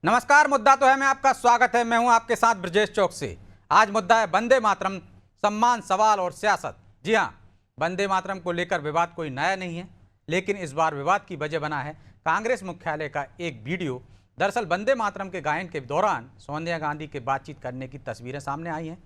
नमस्कार। मुद्दा तो है मैं आपका स्वागत है। मैं हूं आपके साथ ब्रजेश चौकसी। आज मुद्दा है वंदे मातरम, सम्मान, सवाल और सियासत। जी हां, वंदे मातरम को लेकर विवाद कोई नया नहीं है, लेकिन इस बार विवाद की वजह बना है कांग्रेस मुख्यालय का एक वीडियो। दरअसल वंदे मातरम के गायन के दौरान सोनिया गांधी के बातचीत करने की तस्वीरें सामने आई हैं।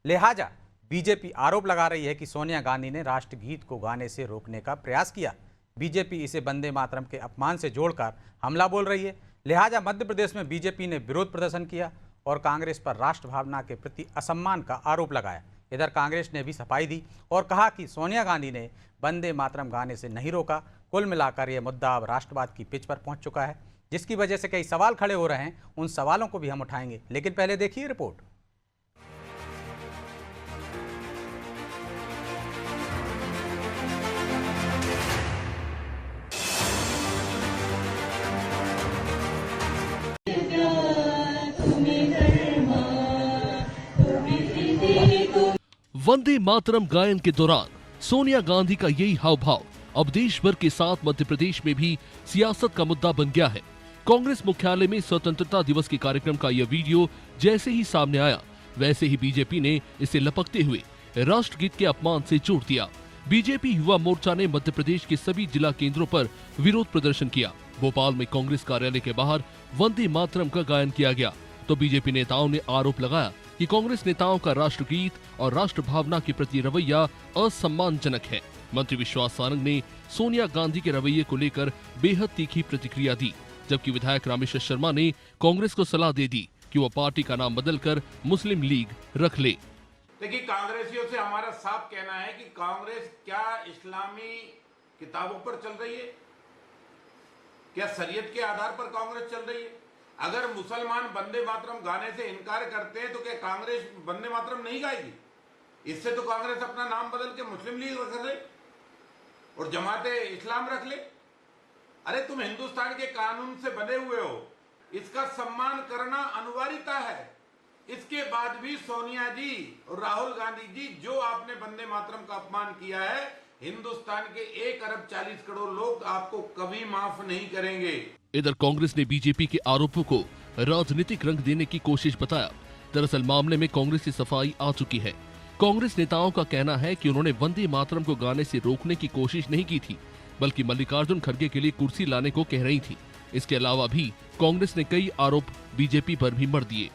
लिहाजा बीजेपी आरोप लगा रही है कि सोनिया गांधी ने राष्ट्रगीत को गाने से रोकने का प्रयास किया। बीजेपी इसे वंदे मातरम के अपमान से जोड़कर हमला बोल रही है। लिहाजा मध्य प्रदेश में बीजेपी ने विरोध प्रदर्शन किया और कांग्रेस पर राष्ट्र भावना के प्रति असम्मान का आरोप लगाया। इधर कांग्रेस ने भी सफाई दी और कहा कि सोनिया गांधी ने वंदे मातरम गाने से नहीं रोका। कुल मिलाकर यह मुद्दा अब राष्ट्रवाद की पिच पर पहुंच चुका है, जिसकी वजह से कई सवाल खड़े हो रहे हैं। उन सवालों को भी हम उठाएंगे, लेकिन पहले देखिए रिपोर्ट। वंदे मातरम गायन के दौरान सोनिया गांधी का यही हाव भाव अब देश भर के साथ मध्य प्रदेश में भी सियासत का मुद्दा बन गया है। कांग्रेस मुख्यालय में स्वतंत्रता दिवस के कार्यक्रम का यह वीडियो जैसे ही सामने आया, वैसे ही बीजेपी ने इसे लपकते हुए राष्ट्रगीत के अपमान से जोड़ दिया। बीजेपी युवा मोर्चा ने मध्य प्रदेश के सभी जिला केंद्रों पर विरोध प्रदर्शन किया। भोपाल में कांग्रेस कार्यालय के बाहर वंदे मातरम का गायन किया गया, तो बीजेपी नेताओं ने आरोप लगाया कि कांग्रेस नेताओं का राष्ट्रगीत और राष्ट्र भावना के प्रति रवैया असम्मानजनक है। मंत्री विश्वास सारंग ने सोनिया गांधी के रवैये को लेकर बेहद तीखी प्रतिक्रिया दी, जबकि विधायक रामेश्वर शर्मा ने कांग्रेस को सलाह दे दी कि वो पार्टी का नाम बदलकर मुस्लिम लीग रख ले। देखिए, कांग्रेसियों से हमारा साफ कहना है कि कांग्रेस क्या इस्लामी किताबों पर चल रही है? क्या शरीयत के आधार पर कांग्रेस चल रही है? अगर मुसलमान वंदे मातरम गाने से इनकार करते हैं तो क्या कांग्रेस वंदे मातरम नहीं गाएगी? इससे तो कांग्रेस अपना नाम बदल के मुस्लिम लीग रख ले और जमाते इस्लाम रख ले। अरे तुम हिंदुस्तान के कानून से बंधे हुए हो, इसका सम्मान करना अनिवार्यता है। इसके बाद भी सोनिया जी और राहुल गांधी जी, जो आपने वंदे मातरम का अपमान किया है, हिंदुस्तान के 1 अरब 40 करोड़ लोग आपको कभी माफ नहीं करेंगे। इधर कांग्रेस ने बीजेपी के आरोपों को राजनीतिक रंग देने की कोशिश बताया। दरअसल मामले में कांग्रेस की सफाई आ चुकी है। कांग्रेस नेताओं का कहना है कि उन्होंने वंदे मातरम को गाने से रोकने की कोशिश नहीं की थी, बल्कि मल्लिकार्जुन खड़गे के लिए कुर्सी लाने को कह रही थी। इसके अलावा भी कांग्रेस ने कई आरोप बीजेपी पर भी मढ़ दिए।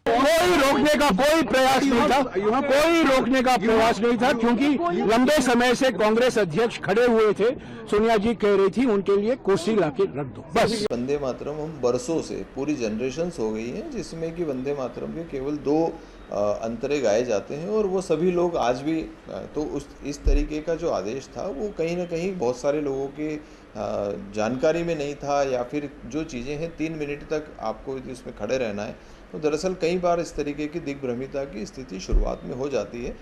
कोई रोकने का कोई प्रयास नहीं था, कोई रोकने का प्रयास नहीं था, क्योंकि लंबे समय से कांग्रेस अध्यक्ष खड़े हुए थे। सोनिया जी कह रही थी उनके लिए कुर्सी लाके रख दो, बस। वंदे मातरम हम बरसों से, पूरी जनरेशन्स हो गई हैं जिसमें कि वंदे मातरम के केवल 2 अंतरे गाए जाते हैं, और वो सभी लोग आज भी तो इस तरीके का जो आदेश था वो कहीं ना कहीं बहुत सारे लोगों के जानकारी में नहीं था, या फिर जो चीज़ें हैं 3 मिनट तक आपको इसमें खड़े रहना है, तो दरअसल कई बार इस तरीके की दिग्भ्रमिता की स्थिति शुरुआत में हो जाती है।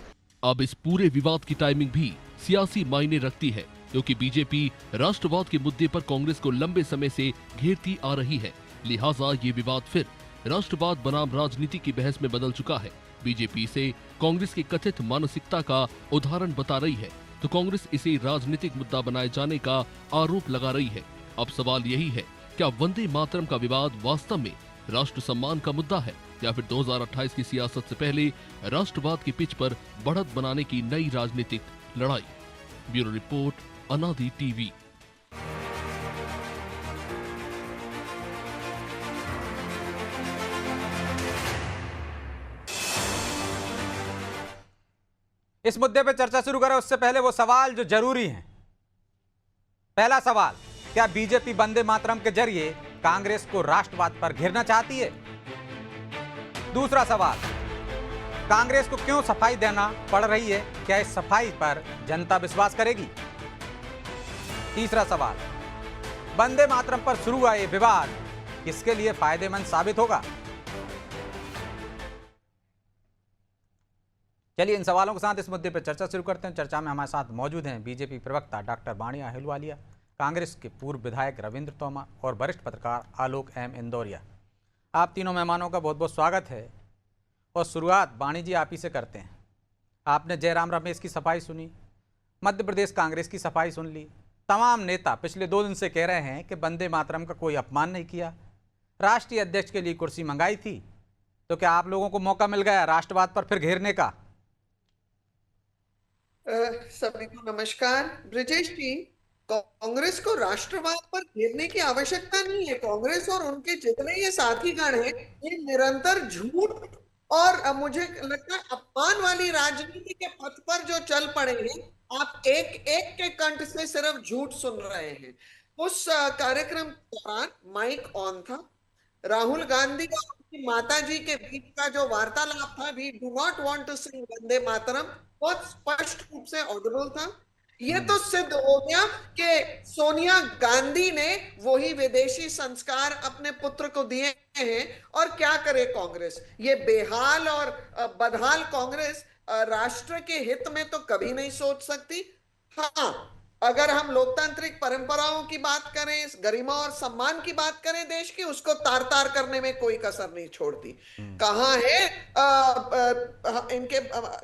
अब इस पूरे विवाद की टाइमिंग भी सियासी मायने रखती है, क्योंकि बीजेपी राष्ट्रवाद के मुद्दे पर कांग्रेस को लंबे समय से घेरती आ रही है। लिहाजा ये विवाद फिर राष्ट्रवाद बनाम राजनीति की बहस में बदल चुका है। बीजेपी इसे कांग्रेस की कथित मानसिकता का उदाहरण बता रही है, तो कांग्रेस इसे राजनीतिक मुद्दा बनाए जाने का आरोप लगा रही है। अब सवाल यही है, क्या वंदे मातरम का विवाद वास्तव में राष्ट्र सम्मान का मुद्दा है, या फिर 2028 की सियासत से पहले राष्ट्रवाद की पिच पर बढ़त बनाने की नई राजनीतिक लड़ाई? ब्यूरो रिपोर्ट, अनादि टीवी। इस मुद्दे पर चर्चा शुरू करें उससे पहले वो सवाल जो जरूरी हैं। पहला सवाल, क्या बीजेपी वंदे मातरम के जरिए कांग्रेस को राष्ट्रवाद पर घेरना चाहती है? दूसरा सवाल, कांग्रेस को क्यों सफाई देना पड़ रही है? क्या इस सफाई पर जनता विश्वास करेगी? तीसरा सवाल, वंदे मातरम पर शुरू हुआ ये विवाद किसके लिए फायदेमंद साबित होगा? चलिए इन सवालों के साथ इस मुद्दे पर चर्चा शुरू करते हैं। चर्चा में हमारे साथ मौजूद हैं बीजेपी प्रवक्ता डॉक्टर वाणी अहिलवालिया, कांग्रेस के पूर्व विधायक रविंद्र तोमर और वरिष्ठ पत्रकार आलोक एम इंदौरिया। आप तीनों मेहमानों का बहुत बहुत स्वागत है। और शुरुआत वाणी जी आप ही से करते हैं। आपने जयराम रमेश की सफाई सुनी, मध्य प्रदेश कांग्रेस की सफाई सुन ली। तमाम नेता पिछले 2 दिन से कह रहे हैं कि वंदे मातरम का कोई अपमान नहीं किया, राष्ट्रीय अध्यक्ष के लिए कुर्सी मंगाई थी, तो क्या आप लोगों को मौका मिल गया राष्ट्रवाद पर फिर घेरने का? सभी को नमस्कार। ब्रिजेश जी, कांग्रेस को राष्ट्रवाद पर घेरने की आवश्यकता नहीं है। कांग्रेस और उनके जितने ये साथीगण हैं, ये निरंतर झूठ और मुझे लगता है अपमान वाली राजनीति के पथ पर जो चल पड़े हैं। आप एक एक के कंठ से सिर्फ झूठ सुन रहे हैं। उस कार्यक्रम के दौरान माइक ऑन था। राहुल गांधी और उनकी माता जी के बीच का जो वार्तालाप था, we do not want to sing Vande Mataram, बहुत स्पष्ट रूप से ऑडिबल था। ये तो सिद्ध हो गया कि सोनिया गांधी ने वही विदेशी संस्कार अपने पुत्र को दिए हैं। और क्या करे कांग्रेस, ये बेहाल और बदहाल कांग्रेस राष्ट्र के हित में तो कभी नहीं सोच सकती। हाँ, अगर हम लोकतांत्रिक परंपराओं की बात करें, गरिमा और सम्मान की बात करें देश की, उसको तार तार करने में कोई कसर नहीं छोड़ती। कहाँ है इनके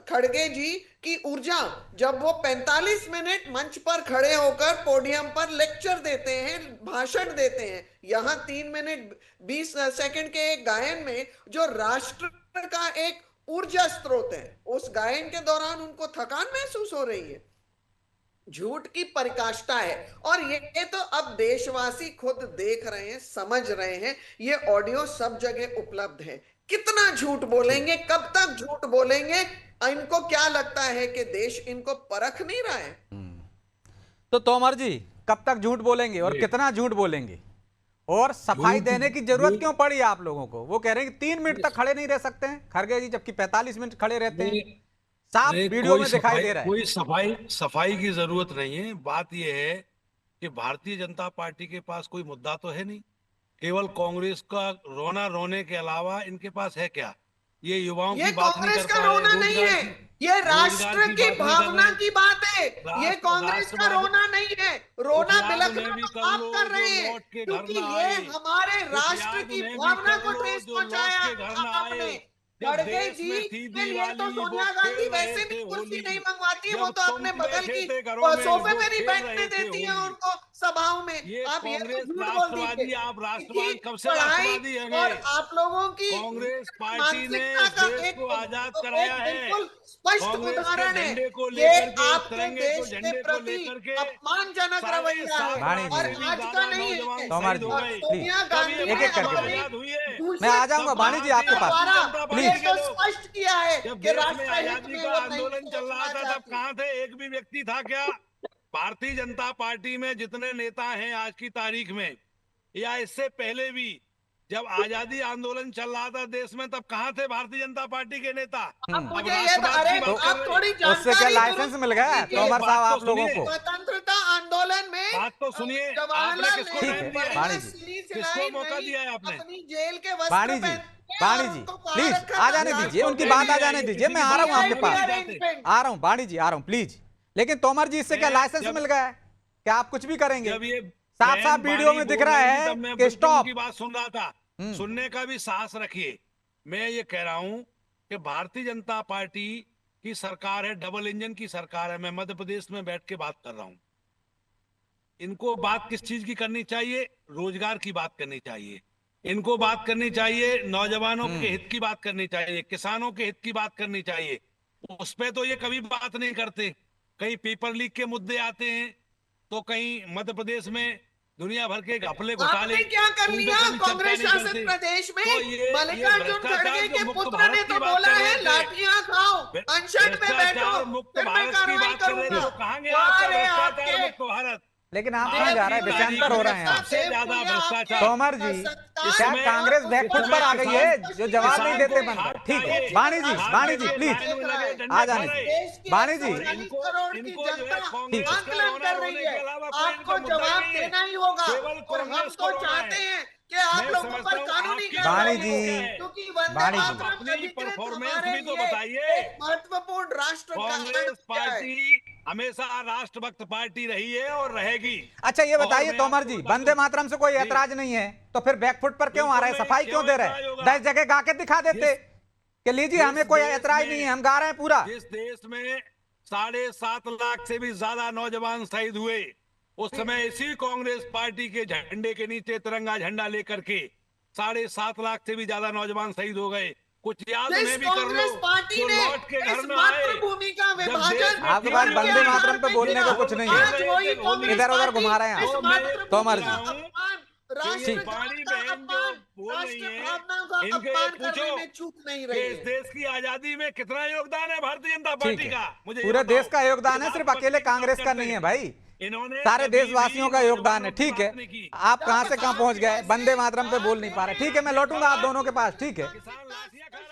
खड़गे जी की ऊर्जा, जब वो 45 मिनट मंच पर खड़े होकर पोडियम पर लेक्चर देते हैं, भाषण देते हैं। यहाँ 3 मिनट 20 सेकंड के एक गायन में जो राष्ट्र का एक ऊर्जा स्रोत है, उस गायन के दौरान उनको थकान महसूस हो रही है। झूठ की पराकाष्ठा है। और ये तो अब देशवासी खुद देख रहे हैं, समझ रहे हैं। ये ऑडियो सब जगह उपलब्ध है। कितना झूठ बोलेंगे, कब तक झूठ बोलेंगे? इनको क्या लगता है कि देश इनको परख नहीं रहा है? तो तोमर जी, कब तक झूठ बोलेंगे और कितना झूठ बोलेंगे? और सफाई देने की जरूरत क्यों पड़ी आप लोगों को? वो कह रहे हैं कि 3 मिनट तक खड़े नहीं रह सकते हैं खड़गे जी, जबकि 45 मिनट खड़े रहते हैं। साफ वीडियो में दिखाई दे रहा है। कोई सफाई की जरूरत नहीं है। बात यह है कि भारतीय जनता पार्टी के पास कोई मुद्दा तो है नहीं। केवल कांग्रेस का रोना रोने के अलावा इनके पास है क्या? ये युवाओं की बात नहीं करता है। कांग्रेस का रोना नहीं है, ये राष्ट्र की भावना की बात है। ये कांग्रेस का रोना नहीं है। रोना बिलखना तो आप कर रहे हैं, क्योंकि ये हमारे राष्ट्र की भावना को ठेस पहुंचाया आपने। खड़गे जी के लिए तो सोनिया गांधी वैसे भी कुर्सी नहीं मंगवाती है, वो तो अपने बगल की सोफे में नहीं बैठने देती है उनको सभाओं में। आप ये तो झूठ बोल दीजिए। और आप लोगों की कांग्रेस पार्टी ने देश को आजाद कराया है। बिल्कुल स्पष्ट उदाहरण है। ये आपके देश के प्रति अपमानजनक रवैया है और आज का नहीं है। सोनिया गांधी एक एक करके मैं आ जाऊंगा वाणी जी आपके पास, प्लीज। तो स्पष्ट किया है कि राष्ट्र आजादी का आंदोलन चल रहा था, तब कहां थे? एक भी व्यक्ति था क्या? भारतीय जनता पार्टी में जितने नेता हैं आज की तारीख में, या इससे पहले भी जब आजादी आंदोलन चल रहा था देश में, तब कहां थे भारतीय जनता पार्टी के नेता? मुझे ये आप थोड़ी उससे क्या लाइसेंस मिल गया तोमर साहब आप लोगों को? स्वतंत्रता आंदोलन में बात तो सुनिए, आपने किसको टाइम दिया है? किसको मौका दिया है आपने? अपनी जेल के वाणी जी प्लीज आ जाने दीजिए, उनकी बात आ जाने दीजिए। मैं आ रहा हूँ आपके पास, आ रहा हूँ वाणी जी, आ रहा हूँ प्लीज। लेकिन तोमर जी, इससे क्या लाइसेंस मिल गया है? क्या आप कुछ भी करेंगे? साफ साफ वीडियो में दिख रहा है कि स्टॉप की बात सुन रहा था। सुनने का भी साहस रखिए। मैं ये कह रहा हूं कि भारतीय जनता पार्टी की सरकार है, डबल इंजन की सरकार है। मैं मध्य प्रदेश में बैठ के बात कर रहा हूं। इनको बात किस चीज की करनी चाहिए? रोजगार की बात करनी चाहिए। इनको बात करनी चाहिए, नौजवानों के हित की बात करनी चाहिए, किसानों के हित की बात करनी चाहिए। उस पे तो ये कभी बात नहीं करते। कहीं पेपर लीक के मुद्दे आते हैं, तो कहीं मध्य प्रदेश में दुनिया भर के घपले घोटाले। आपने क्या कर लिया कांग्रेस शासित प्रदेश में? मल्लिकार्जुन खड़गे के पुत्र ने तो बोला है लाठियां खाओ, अनशन में बैठो, फिर मैं कार्रवाई करूंगा। भारत, लेकिन आप कहाँ जा रहे हैं? विषयांतर हो रहे हैं सबसे ज्यादा भ्रष्टाचार। तोमर जी, क्या कांग्रेस बैकफुट पर आ गई है जो जवाब नहीं देते बनकर? ठीक है वाणी जी प्लीज आ जाने। वाणी जी, आपको जवाब देना ही होगा और हम तो चाहते हैं कि आप लोगों पर कानूनी वाणी जी, क्योंकि अपनी परफॉर्मेंस भी तो बताइए। महत्वपूर्ण राष्ट्र कांग्रेस पार्टी हमेशा राष्ट्रभक्त पार्टी रही है और रहेगी। अच्छा ये बताइए तोमर जी, वंदे मातरम से कोई ऐतराज नहीं है तो फिर बैकफुट पर क्यों आ रहे हैं? सफाई क्यों दे रहे हैं? 10 जगह गा के दिखा देते कि लीजिए हमें कोई ऐतराज नहीं है, हम गा रहे हैं पूरा। जिस देश में 7.5 लाख से भी ज्यादा नौजवान शहीद हुए, उस समय इसी कांग्रेस पार्टी के झंडे के नीचे तिरंगा झंडा लेकर के 7.5 लाख से भी ज्यादा नौजवान शहीद हो गए। कुछ याद जिस उन्हें भी कर कांग्रेस लो पार्टी जो ने लौट के घर इस न आए। मातृभूमि का जब देश विभाजन में आपके पास किया वंदे गया, मातरम पे बोलने को कुछ नहीं है। आज वही कांग्रेस इधर उधर पार्टी घुमा रहे हैं इस आप। मातृभूमि तोमर का जी। अपमान, तो ये राष्ट्र बाड़ी का बहन जो अपमान, बोल रही राष्ट्र है, भावनाओं का इनके अपमान पूछो करने में चूक नहीं कि रही इस है। देश की आजादी में कितना योगदान है भारतीय जनता ठीक पार्टी है, का, मुझे ये पूरे बताओ। देश का योगदान है, ये सिर्फ बात अकेले पर कांग्रेस का करते नहीं है हैं। भाई, इन्होंने सारे कभी देशवासियों भी का योगदान है। नौजवानों की ठीक है, बात नहीं की। आप कहां से कहां पहुंच गए, वंदे मातरम पे बोल नहीं पा रहे। ठीक है, मैं लौटूंगा आप दोनों के पास। ठीक है, किसान लाशियां खा रहा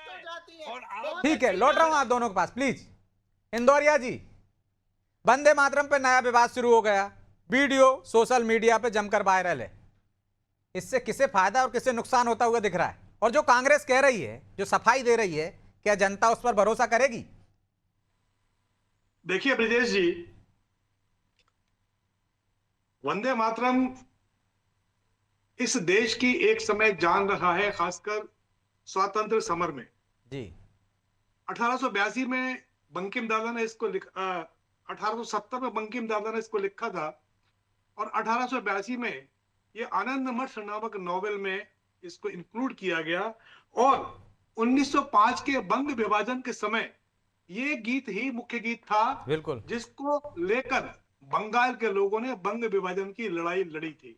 है और आप ठीक है, लौट रहा हूं आप दोनों के पास। प्लीज इंदौरिया जी, वंदे मातरम पे नया विवाद शुरू हो गया, वीडियो सोशल मीडिया पे जमकर वायरल है। इससे किसे फायदा और किसे नुकसान होता हुआ दिख रहा है? और जो कांग्रेस कह रही है, जो सफाई दे रही है, क्या जनता उस पर भरोसा करेगी? देखिए ब्रजेश जी, वंदे मातरम इस देश की एक समय जान रहा है, खासकर स्वातंत्र समर में। जी, 1882 में बंकिम दादा ने इसको 1870 में बंकिम दादा ने इसको लिखा था और 1882 में ये आनंद मठ नामक नॉवेल में इसको इंक्लूड किया गया और 1905 के बंग विभाजन के समय ये गीत ही मुख्य गीत था, बिल्कुल, जिसको लेकर बंगाल के लोगों ने बंग विभाजन की लड़ाई लड़ी थी।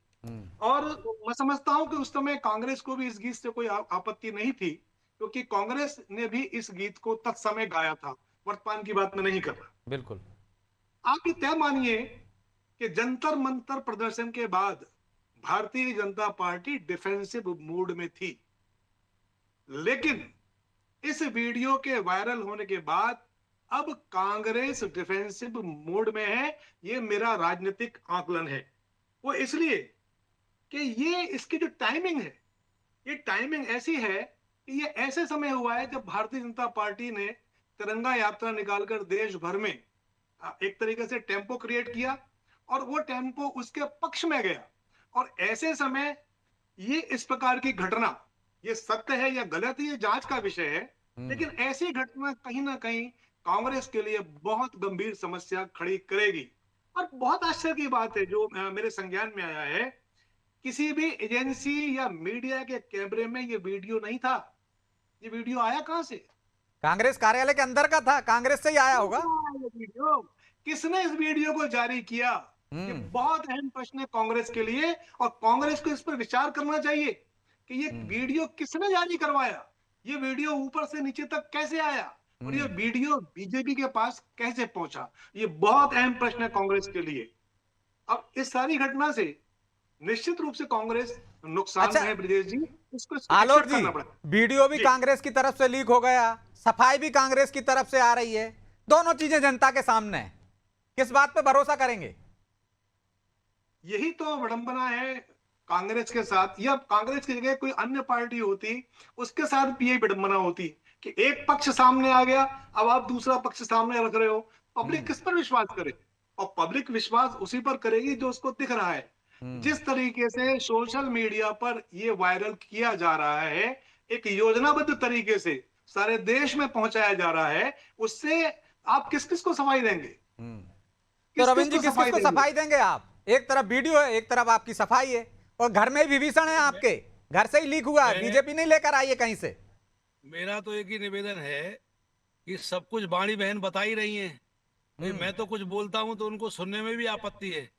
और मैं समझता हूं कि उस समय कांग्रेस को भी इस गीत से कोई आपत्ति नहीं थी, क्योंकि कांग्रेस ने भी इस गीत को तत्समय गाया था। वर्तमान की बात मैं नहीं कर रहा। बिल्कुल। आप ये तय मानिए कि जंतर मंतर प्रदर्शन के बाद Bharatiya Janata party defensive mood में थी, लेकिन इस वीडियो के वायरल होने के बाद अब कांग्रेस डिफेंसिव मूड में है। ये मेरा राजनीतिक आकलन है। वो इसलिए कि ये इसकी जो टाइमिंग है, ये टाइमिंग ऐसी है कि ये ऐसे समय हुआ है जब भारतीय जनता पार्टी ने तिरंगा यात्रा निकालकर देश भर में एक तरीके से टेम्पो क्रिएट किया और वो टेम्पो उसके पक्ष में गया। और ऐसे समय ये इस प्रकार की घटना, ये सत्य है या गलत है ये जांच का विषय है, लेकिन ऐसी घटना कहीं ना कहीं कांग्रेस के लिए बहुत गंभीर समस्या खड़ी करेगी। और बहुत आश्चर्य की बात है जो मेरे संज्ञान में आया है, किसी भी एजेंसी या मीडिया के कैमरे में ये वीडियो नहीं था। ये वीडियो आया कहां से? कांग्रेस कार्यालय के अंदर का था, कांग्रेस से ही आया होगा। ये वीडियो किसने इस वीडियो को जारी किया? ये बहुत अहम प्रश्न है कांग्रेस के लिए और कांग्रेस को इस पर विचार करना चाहिए कि ये वीडियो किसने जारी करवाया, ये वीडियो ऊपर से नीचे तक कैसे आया और ये वीडियो बीजेपी के पास कैसे पहुंचा। ये बहुत अहम प्रश्न है कांग्रेस के लिए। अब इस सारी घटना से निश्चित रूप से कांग्रेस नुकसान अच्छा, है ब्रजेश जी, इसको आलोक accept जी, करना पड़ेगा। वीडियो भी जी। कांग्रेस की तरफ से लीक हो गया, सफाई भी कांग्रेस की तरफ से आ रही है, दोनों चीजें जनता के सामने है, किस बात पे भरोसा करेंगे? यही तो विडंबना है कांग्रेस के साथ, या कांग्रेस की जगह कोई अन्य पार्टी होती उसके साथ भी यही विडंबना होती कि एक पक्ष सामने आ गया, अब आप दूसरा पक्ष सामने रख रहे हो। पब्लिक किस पर विश्वास करे? और पब्लिक विश्वास उसी पर करेगी जो उसको दिख रहा है। जिस तरीके से सोशल मीडिया पर ये वायरल किया जा रहा है, एक योजनाबद्ध तरीके से सारे देश में पहुंचाया जा रहा है, उससे आप किस किस को सफाई देंगे? तो रविंद्र जी, किस किस को सफाई देंगे आप? एक तरफ वीडियो है, एक तरफ आपकी सफाई है, और घर में भी विभीषण है, आपके घर से ही लीक हुआ है, बीजेपी नहीं लेकर आई है कहीं से। मेरा तो एक ही निवेदन है कि सब कुछ बाणी बहन बता ही रही हैं। मैं तो कुछ बोलता हूं तो उनको सुनने में भी आपत्ति है,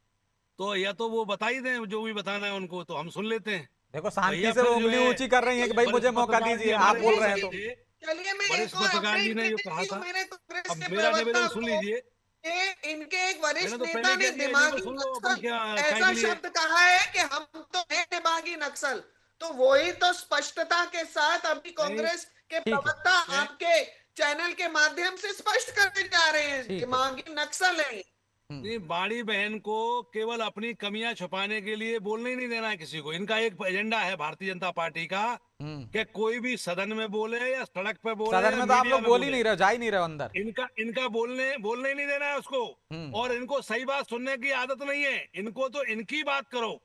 तो या तो वो बता ही दें जो भी बताना है उनको, तो हम सुन लेते हैं। देखो शांति भैया से वो फिर जो उंगली है, ऊंची कर रही है कि भाई मुझे मौका दीजिए, आप बोल रहे हैं तो। चलिए मैं वरिष्ठ एक और पत्रकार जी अपडेट ने जो देती कहा हूँ था, मेरे कांग्रेस अब के मेरा प्रवक्ता निवेदन सुन को लीजिए। कि इनके एक वरिष्ठ मैंने तो नेता पहले ने कह दिया, दिमागी इनको सुन लो, नक्सल अपन क्या चाय ऐसा के लिए। शब्द कहा है कि हम तो है दिमागी नक्सल, तो वही तो स्पष्टता के साथ अभी कांग्रेस के ठीक है। प्रवक्ता आपके चैनल के माध्यम से स्पष्ट करने जा रहे हैं, ठीक है। दिमागी नक्सल है। नहीं, बाणी बहन को केवल अपनी कमियां छुपाने के लिए बोलने ही नहीं देना है किसी को। इनका एक एजेंडा है भारतीय जनता पार्टी का कि कोई भी सदन में बोले या सड़क पे बोले, सदन या में तो आप मीडिया लोग में बोल ही बोले। नहीं रहे, जा ही नहीं रहे अंदर। इनका बोलने ही नहीं देना है उसको। और इनको सही बात सुनने की आदत नहीं है। इनको तो इनकी बात करो,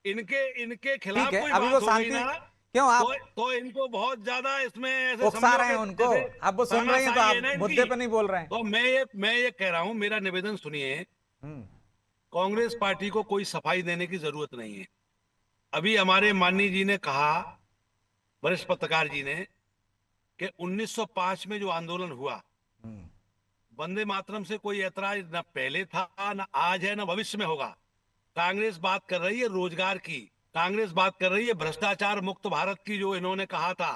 इनके खिलाफ ठीक है, कोई अभी बात वो हो गई शांति ना, क्यों आप तो इनको बहुत ज्यादा इसमें ऐसे उकसा समझो रहे हैं कि उनको? जैसे अब वो सुन रही हैं तो तानाशाही है ना आप इनकी। मुद्दे पे नहीं बोल रहे हैं। तो मैं ये कह रहा हूं, मेरा निवेदन सुनिए, हम्म, कांग्रेस पार्टी को कोई सफाई देने की जरूरत नहीं है। अभी हमारे माननीय जी ने कहा वरिष्ठ पत्रकार जी ने कि 1905 में जो आंदोलन हुआ, वंदे मातरम से कोई ऐतराज न पहले था, न आज है, न भविष्य में होगा। कांग्रेस बात कर रही है रोजगार की, कांग्रेस बात कर रही है भ्रष्टाचार मुक्त भारत की, जो इन्होंने कहा था,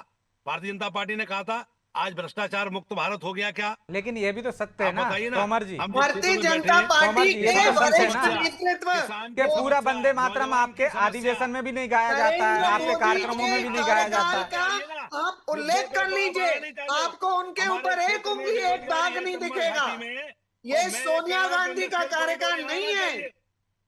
भारतीय जनता पार्टी ने कहा था। आज भ्रष्टाचार मुक्त भारत हो गया क्या? लेकिन ये भी तो सत्य है आप ना बताइए ना। तोमर जी, हम भारतीय जिस क्षेत्र में जनता बैठे हैं, पार्टी ये के तो सच है वरिष्ठ ना नेतृत्व कि पूरा वंदे मातरम आपके अधिवेशन में भी नहीं गाया जाता है, आपके कार्यक्रमों में भी नहीं गाया जाता है। आप उल्लेख कर लीजिए, आपको उनके ऊपर एक उंगली एक दाग नहीं दिखेगा। ये सोनिया गांधी का कार्यकाल नहीं है।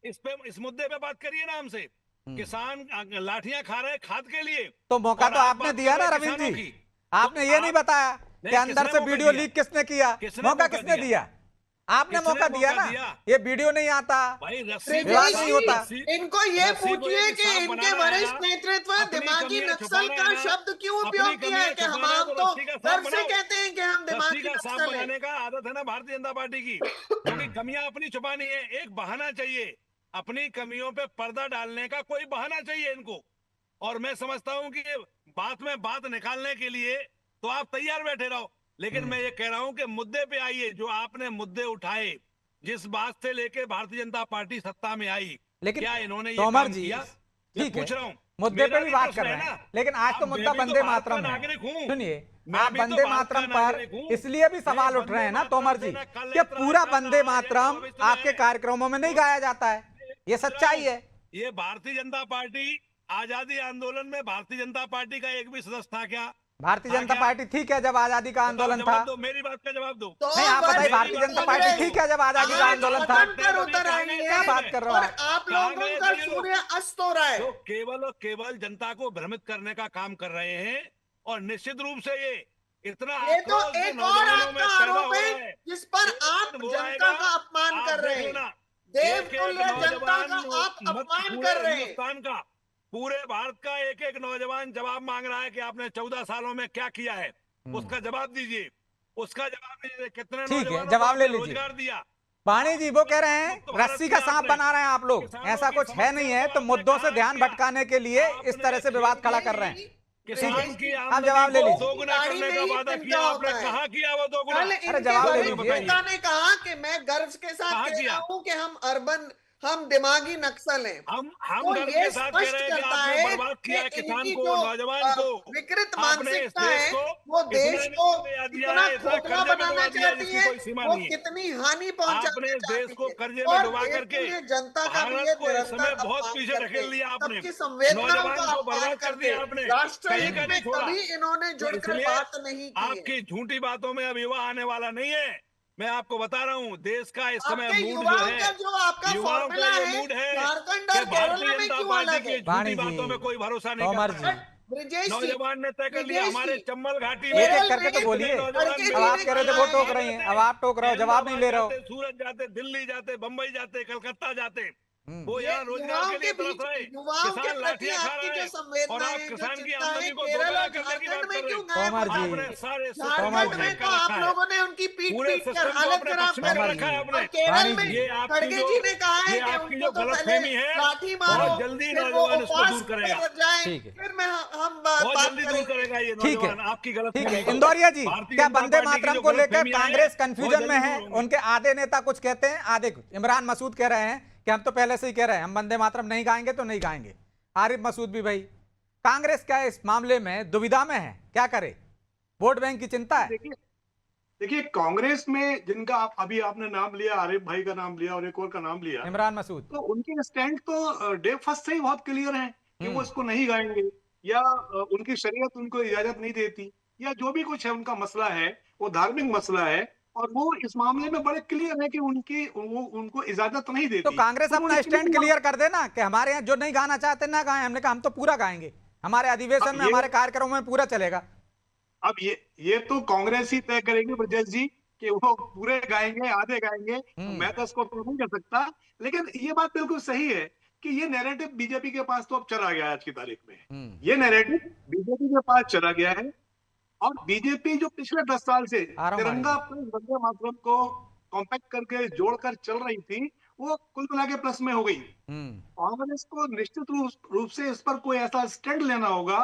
इस मुद्दे पे बात करिए ना हमसे। किसान लाठियां खा रहे खाद के लिए, तो मौका और तो आप आपने बात दिया कर ना रहे रविंद्र किसानों जी, की। आपने ये नहीं बताया कि अंदर से वीडियो लीक किसने किया, मौका किसने दिया? आपने मौका दिया ना। ये वीडियो नहीं आता, विवाद नहीं होता। इनको ये पूछिए कि इनके वरिष्ठ नेतृत्व दिमागी नक्सल का शब्द क्यों उपयोग किया है, कि हम तो गर्व से कहते हैं कि हम दिमागी साफ नक्सल हैं। बनाने का आदत है ना भारतीय जनता पार्टी की, क्योंकि कमियां अपनी छुपानी है। एक बहाना चाहिए, अपनी कमियों पे पर्दा डालने का कोई बहाना चाहिए इनको। और मैं समझता हूं कि बात में बात निकालने के लिए तो आप तैयार बैठे रहो, लेकिन मैं ये कह रहा हूं कि मुद्दे पे आइए। जो आपने मुद्दे उठाए, जिस बात से लेके भारतीय जनता पार्टी सत्ता में आई, लेकिन क्या इन्होंने ये तोमर काम जी, किया? ठीक है, पूछ रहा हूं, मुद्दे पे भी बात प्रश्न कर रहे है हैं, ना। लेकिन आज तो अब मुद्दा मैं भी तो वंदे भारत का मातरम है। नागरिक हूं। सुनिए, मैं आप भी तो वंदे भारत का मातरम पर नागरिक हूं। इसलिए भी सवाल उठ रहे हैं ना तोमर जी कि पूरा वंदे मातरम आपके कार्यक्रमों में नहीं गाया जाता है। ये सच्चाई है। ये भारतीय जनता पार्टी आजादी आंदोलन में भारतीय जनता पार्टी का एक भी सदस्य था क्या? भारतीय जनता पार्टी ठीक है जब आजादी का आंदोलन था। दो, मेरी बात का जवाब दो। तो नहीं, आप बताइए, भारतीय जनता पार्टी ठीक है जब आजादी का आंदोलन था। पर उतर आइए, क्या बात कर रहे हो और आप? आप लोगों का सूर्य अस्त हो रहा है। जो केवल और केवल जनता को भ्रमित करने का काम कर रहे हैं, और निश्चित रूप से ये इतना ये तो आक्रोश जो एक और नौजवानों में आपका पैदा आरोप हो है रहा है, जिस पर आप वो जनता आएगा, का अपमान आप कर रहे देखो हैं। ना। देवतुल्य जनता का आप अपमान कर रहे हैं। हिंदुस्तान का, पूरे भारत का एक एक नौजवान जवाब मांग रहा है कि आपने 14 सालों में क्या किया है, उसका जवाब दीजिए। उसका जवाब दीजिए, कितने ठीक है, नौजवानों जवाब को ले आपने लीजिए। रोजगार दिया। वाणी जी वो कह रहे हैं रस्सी का सांप बना रहे हैं आप लोग, ऐसा कुछ है नहीं है, तो मुद्दों से ध्यान भटकाने के लिए इस तरह से विवाद खड़ा कर रहे हैं। किसान की आप जवाब ले लीजिए। दोगुना करने का वादा किया आपने, कहाँ किया वो दोगुना? कल इनके जवाब ले वरिष्ठ लीजिए। नेता ने कहा कि मैं गर्व के साथ कहाँ कह किया? रहा हूं कि हम दिमागी नक्सल हैं। हम तो गर्व ये के साथ कह स्पष्ट रहे हैं कि करता आपने है बर्बाद किया है कि किसान इनकी को, जो नौजवान को। विकृत आपने इस मानसिकता देश है को वो देश इतने को रुपया दिया इतना है, इतना खोखला कर्जे में बनाना डुबा दिया है, चाहती जिसकी है, कोई सीमा वो नहीं है। कितनी हानि आपने पहुंचाना इस देश चाहती को है। कर्जे में और डुबा करके देश में जनता का भी ये भारत को इस समय निरंतर बहुत अपमान पीछे करते धकेल दिया हैं। आपने। सबकी संवेदनाओं नौजवान का को अपमान बर्बाद कर करते दिया हैं। आपने, राष्ट्र कहीं हित का में नहीं छोड़ा। कभी इन्होंने तो जुड़कर इसलिए बात नहीं की है। आपकी झूठी बातों में अब युवा आने वाला नहीं है। मैं आपको बता रहा हूँ, देश का इस समय आपके मूड जो युवाओं है, का जो आपका युवाओं फॉर्मूला का ये है मूड है झारखंड कि और केरल भारतीय में जनता क्यों पार्टी अलग की है? वाणी झूठी जी, बातों में कोई भरोसा नहीं तोमर करता। जी, ब्रिजेश जी, नौजवान ने तय कर लिया, ब्रिजेश हमारे जी, चंबल घाटी एक में एक करके तो बोलिए। खड़गे जी अब आप ने कह रहे थे कहा वो है- टोक रही हैं, अब आप टोक रहे हो, जवाब नहीं ले रहे हो। जाते, सूरत जाते, दिल्ली जाते, बम्बई जाते, कलकत्ता जाते, वो ये यहाँ रोजगार युवाओं के के लिए बीच तरस रहे। युवाओं के किसान प्रति लाठियां खा आपकी रहे जो हैं, और संवेदनाएं आप हैं, जो किसान की चिंता है, आमदनी को केरल दोगुना और करने की बात झारखंड में कर रहे क्यों हैं। गायब तोमर हो जी, गई? आपने सारे झारखंड में तो आप लोगों ने उनकी पीट पूरे पीट कर सिस्टम को हालत अपने खराब पक्ष में कर तोमर कर दी। रखा है जी, आपने। और केरल वाणी में जी, ये आपकी खड़गे जो जी ने कहा है ये कि आपकी उनको जो तो गलतफहमी पहले है, लाठी मारो, बहुत जल्दी फिर वो नौजवान इसको उपवास दूर करेगा। पर जाए, ठीक है। फिर हम बहुत बात जल्दी दूर करेंगे। करेगा ये ठीक है, नौजवान आपकी ठीक गलतफहमी है। को। इंदौरिया जी, भारतीय क्या जनता वंदे पार्टी की मातरम जो को लेकर गलतफहमियां हैं, कांग्रेस बहुत कंफ्यूजन जल्दी में है? दूर होंगी। उनके आधे नेता कुछ कहते हैं, आधे कुछ। इमरान मसूद कह रहे हैं कि हम तो पहले से ही कह रहे हैं हम वंदे मातरम नहीं गाएंगे तो नहीं गाएंगे। आरिफ मसूद भी भाई। कांग्रेस क्या इस मामले में दुविधा में है, क्या करे? वोट बैंक की चिंता है। देखिए कांग्रेस में जिनका अभी आपने नाम लिया, आरिफ भाई का नाम लिया और एक और का नाम लिया, इमरान मसूद, तो उनके स्टैंड तो डे फर्स्ट से ही बहुत क्लियर है कि वो इसको नहीं गाएंगे, या उनकी शरीयत उनको इजाजत नहीं देती, या जो भी कुछ है उनका मसला है वो धार्मिक मसला है, और वो इस मामले में बड़े क्लियर है कि उनको इजाजत नहीं देती। तो कांग्रेस तो वो अपना स्टैंड इसलिए- क्लियर कर देना कि हमारे यहाँ जो नहीं गाना चाहते ना गाएं। हमने कहा हम तो पूरा गाएंगे, हमारे अधिवेशन में, हमारे कार्यक्रमों में पूरा चलेगा। अब ये तो कांग्रेस ही तय करेगी ब्रजेश जी कि वो पूरे गाएंगे आधे गाएंगे, मैं तो इसको तो नहीं कर सकता। लेकिन ये बात बिल्कुल सही है कि ये नैरेटिव बीजेपी के पास तो अब चला गया है आज की तारीख में। ये नैरेटिव बीजेपी के पास चला गया है, और बीजेपी जो पिछले 10 साल से तिरंगा प्लस वंदे मातरम को कॉम्पैक्ट करके जोड़कर चल रही थी, वो कुल मिला के प्लस में हो गई। कांग्रेस को निश्चित रूप से इस पर कोई ऐसा स्टैंड लेना होगा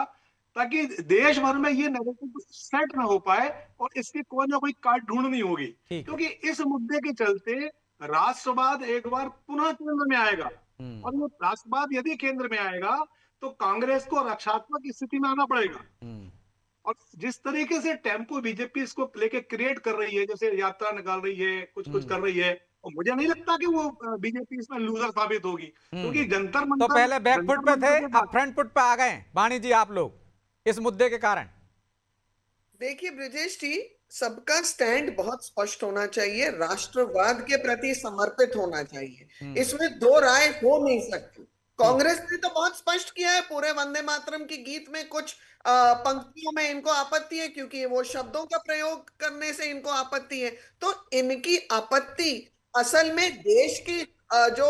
ताकि देश भर में ये नैरेटिव सेट ना हो पाए और इसकी कोई ना कोई काट ढूंढनी होगी, ठीक है। क्योंकि इस मुद्दे के चलते राष्ट्रवाद एक बार पुनः केंद्र में आएगा, और ये राष्ट्रवाद यदि केंद्र में आएगा तो कांग्रेस को रक्षात्मक स्थिति में आना पड़ेगा। और जिस तरीके से टेम्पो बीजेपी इसको लेके क्रिएट कर रही है, जैसे यात्रा निकाल रही है, कुछ कुछ कर रही है, और मुझे नहीं लगता कि वो बीजेपी इसमें लूजर साबित होगी, क्योंकि जंतर तो मंतर पहले बैकफुट पे थे, जंतर अब फ्रंट फुट पे आ गए वाणी जी आप लोग इस मुद्दे के कारण। देखिए ब्रिजेश जी, सबका स्टैंड बहुत स्पष्ट होना चाहिए, राष्ट्रवाद के प्रति समर्पित होना चाहिए, इसमें दो राय हो नहीं सकती। कांग्रेस ने तो बहुत स्पष्ट किया है, पूरे वंदे मातरम के गीत में कुछ पंक्तियों में इनको आपत्ति है, क्योंकि वो शब्दों का प्रयोग करने से इनको आपत्ति है। तो इनकी आपत्ति असल में देश की जो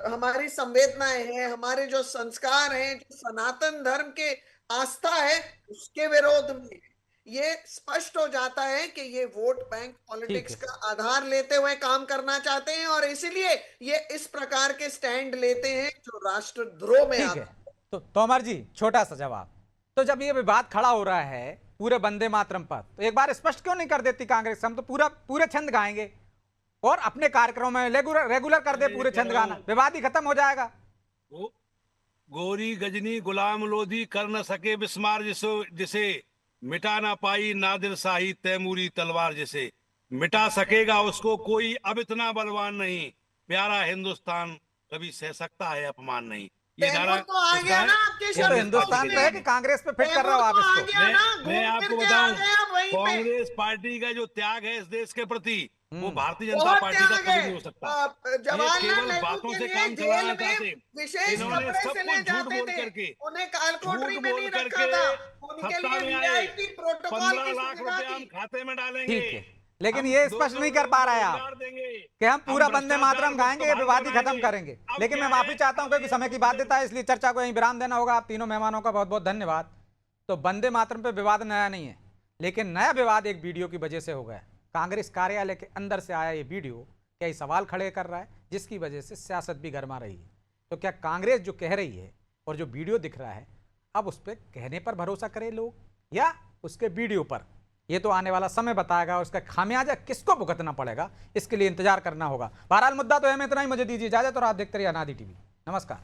हमारी संवेदनाएं हैं, हमारे जो संस्कार हैं, जो सनातन धर्म के आस्था है, उसके विरोध में ये स्पष्ट हो जाता है कि ये वोट बैंक पॉलिटिक्स का आधार लेते हुए काम करना चाहते हैं, और इसीलिए ये इस प्रकार के स्टैंड लेते हैं जो राष्ट्रद्रोह में ठीक है। तो तोमर जी, छोटा सा जवाब, तो जब ये विवाद खड़ा हो रहा है पूरे वंदे मातरम पर, तो एक बार स्पष्ट क्यों नहीं कर देती कांग्रेस? हम तो पूरे छंद गाएंगे और अपने कार्यक्रमों में रेगुलर कर दे पूरे छंद गाना, विवाद ही खत्म हो जाएगा। गोरी गजनी गुलाम लोधी कर न सके बिस्मार जिसे मिटा ना पाई नादिर शाही तैमूरी तलवार जिसे मिटा सकेगा उसको कोई अब इतना बलवान नहीं, प्यारा हिंदुस्तान कभी सह सकता है अपमान नहीं। ये धारा तो आ गया ना आपके ये तो हिंदुस्तान पे है कि कांग्रेस पे फिट कर रहा हो आप इसको? मैं आपको बताऊं, कांग्रेस पार्टी का जो त्याग है इस देश के प्रति, वो भारतीय जनता पार्टी का कभी नहीं हो सकता। केवल बातों से काम चलाना चाहते, इन्होंने सब कुछ झूठ बोल करके सत्ता में आए, 15 लाख रुपए हम खाते में डालेंगे। ठीक है, लेकिन ये स्पष्ट नहीं कर पा रहे हैं आप कि हम पूरा वंदे मातरम गाएंगे, ये विवाद ही खत्म करेंगे। लेकिन मैं माफी चाहता हूं क्योंकि समय की बाध्यता है, इसलिए चर्चा को यहीं विराम देना होगा। आप तीनों मेहमानों का बहुत बहुत धन्यवाद। तो वंदे मातरम पे विवाद नया नहीं है, लेकिन नया विवाद एक वीडियो की वजह से हो गया। कांग्रेस कार्यालय के अंदर से आया ये वीडियो कई सवाल खड़े कर रहा है, जिसकी वजह से सियासत भी गर्मा रही है। तो क्या कांग्रेस जो कह रही है और जो वीडियो दिख रहा है, अब उस पर कहने पर भरोसा करें लोग या उसके वीडियो पर? ये तो आने वाला समय बताएगा, और उसका खामियाजा किसको भुगतना पड़ेगा, इसके लिए इंतजार करना होगा। बहरहाल मुद्दा तो है, मैं इतना ही, मुझे दीजिए इजाजत और आप देखते रहिए अनादि टीवी। नमस्कार।